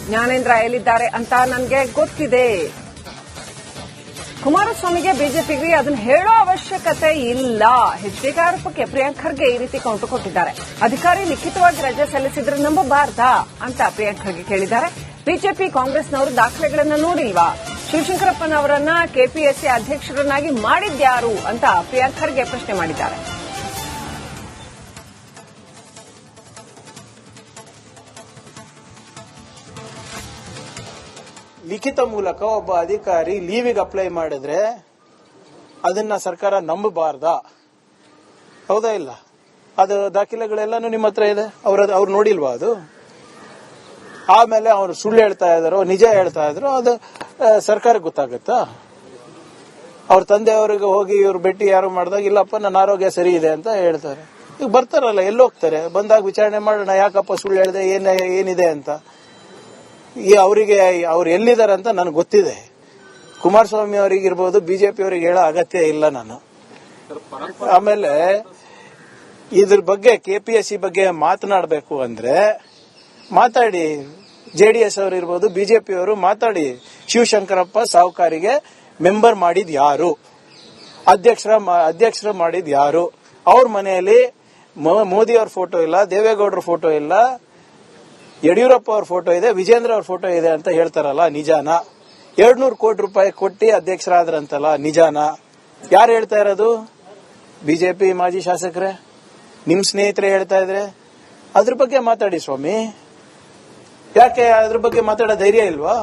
ಜ್ಞಾನೇಂದ್ರ ಎಲ್ಲಿದ್ದಾರೆ ಅಂತ ನನಗೆ ಗೊತ್ತಿದೆ. ಕುಮಾರಸ್ವಾಮಿಗೆ ಬಿಜೆಪಿಗೆ ಅದನ್ನ ಹೇಳೋ ಅವಶ್ಯಕತೆ ಇಲ್ಲ. ಎಚ್ಡಿಕೆ ಆರೋಪಕ್ಕೆ ಪ್ರಿಯಾಂಕ್ ಖರ್ಗೆ ಈ ರೀತಿ ಕೌಂಟರ್ ಕೊಟ್ಟಿದ್ದಾರೆ. ಅಧಿಕಾರಿ ಲಿಖಿತವಾಗಿ ರಜೆ ಸಲ್ಲಿಸಿದ್ರೆ ನಂಬಬಾರ್ದಾ ಅಂತ ಪ್ರಿಯಾಂಕ್ ಖರ್ಗೆ ಕೇಳಿದ್ದಾರೆ. ಬಿಜೆಪಿ ಕಾಂಗ್ರೆಸ್ನವರು ದಾಖಲೆಗಳನ್ನ ನೋಡಿಲ್ವಾ? ಶಿವಶಂಕರಪ್ಪನವರನ್ನ ಕೆಪಿಎಸ್ಸಿ ಅಧ್ಯಕ್ಷರನ್ನಾಗಿ ಮಾಡಿದ್ಯಾರು ಅಂತ ಪ್ರಿಯಾಂಕ್ ಖರ್ಗೆ ಪ್ರಶ್ನೆ ಮಾಡಿದ್ದಾರೆ. ಲಿಖಿತ ಮೂಲಕ ಒಬ್ಬ ಅಧಿಕಾರಿ ಲೀವಿಗೆ ಅಪ್ಲೈ ಮಾಡಿದ್ರೆ ಅದನ್ನ ಸರ್ಕಾರ ನಂಬಬಾರ್ದಾ? ಹೌದಾ ಇಲ್ಲ? ಅದು ದಾಖಲೆಗಳೆಲ್ಲಾನು ನಿಮ್ಮ ಹತ್ರ ಇದೆ. ಅವ್ರು ನೋಡಿಲ್ವಾ ಅದು? ಆಮೇಲೆ ಅವ್ರು ಸುಳ್ಳು ಹೇಳ್ತಾ ಇದಾರೋ ನಿಜ ಹೇಳ್ತಾ ಇದ್ರು ಅದು ಸರ್ಕಾರಕ್ಕೆ ಗೊತ್ತಾಗುತ್ತಾ? ಅವ್ರ ತಂದೆಯವರಿಗೆ ಹೋಗಿ ಇವ್ರು ಭೇಟಿ ಯಾರು ಮಾಡಿದಾಗ ಇಲ್ಲಪ್ಪ ನನ್ನ ಆರೋಗ್ಯ ಸರಿ ಇದೆ ಅಂತ ಹೇಳ್ತಾರೆ. ಈಗ ಬರ್ತಾರಲ್ಲ, ಎಲ್ಲೋಗ್ತಾರೆ? ಬಂದಾಗ ವಿಚಾರಣೆ ಮಾಡೋಣ, ಯಾಕಪ್ಪ ಸುಳ್ಳು ಹೇಳಿದೆ, ಏನಿದೆ ಅಂತ. ಅವರಿಗೆ ಅವ್ರು ಎಲ್ಲಿದ್ದಾರೆ ಅಂತ ನನಗೆ ಗೊತ್ತಿದೆ. ಕುಮಾರಸ್ವಾಮಿ ಅವರಿಗಿರ್ಬೋದು, ಬಿಜೆಪಿ ಅವರಿಗೆ ಹೇಳೋ ಅಗತ್ಯ ಇಲ್ಲ ನಾನು. ಆಮೇಲೆ ಇದ್ರ ಬಗ್ಗೆ ಕೆಪಿಎಸ್ಸಿ ಬಗ್ಗೆ ಮಾತನಾಡಬೇಕು ಅಂದ್ರೆ ಮಾತಾಡಿ. ಜೆಡಿಎಸ್ ಅವರು ಇರ್ಬೋದು, ಬಿಜೆಪಿ ಅವರು ಮಾತಾಡಿ. ಶಿವಶಂಕರಪ್ಪ ಸಾಹುಕಾರಿಗೆ ಮೆಂಬರ್ ಮಾಡಿದ್ ಯಾರು? ಅಧ್ಯಕ್ಷರ ಮಾಡಿದ್ ಯಾರು? ಅವ್ರ ಮನೆಯಲ್ಲಿ ಮೋದಿ ಅವ್ರ ಫೋಟೋ ಇಲ್ಲ, ದೇವೇಗೌಡರ ಫೋಟೋ ಇಲ್ಲ, ಯಡಿಯೂರಪ್ಪ ಅವ್ರ ಫೋಟೋ ಇದೆ, ವಿಜೇಂದ್ರ ಅವ್ರ ಫೋಟೋ ಇದೆ ಅಂತ ಹೇಳ್ತಾರಲ್ಲ, ನಿಜಾನ? 200 ಕೋಟಿ ರೂಪಾಯಿ ಕೊಟ್ಟು ಅಧ್ಯಕ್ಷರಾದ್ರಂತಲ್ಲ, ನಿಜಾನ? ಯಾರು ಹೇಳ್ತಾ ಇರೋದು? ಬಿಜೆಪಿ ಮಾಜಿ ಶಾಸಕರೇ, ನಿಮ್ ಸ್ನೇಹಿತರೇ ಹೇಳ್ತಾ ಇದ್ರೆ ಅದ್ರ ಬಗ್ಗೆ ಮಾತಾಡಿ ಸ್ವಾಮಿ. ಯಾಕೆ ಅದ್ರ ಬಗ್ಗೆ ಮಾತಾಡೋ ಧೈರ್ಯ ಇಲ್ವಾ?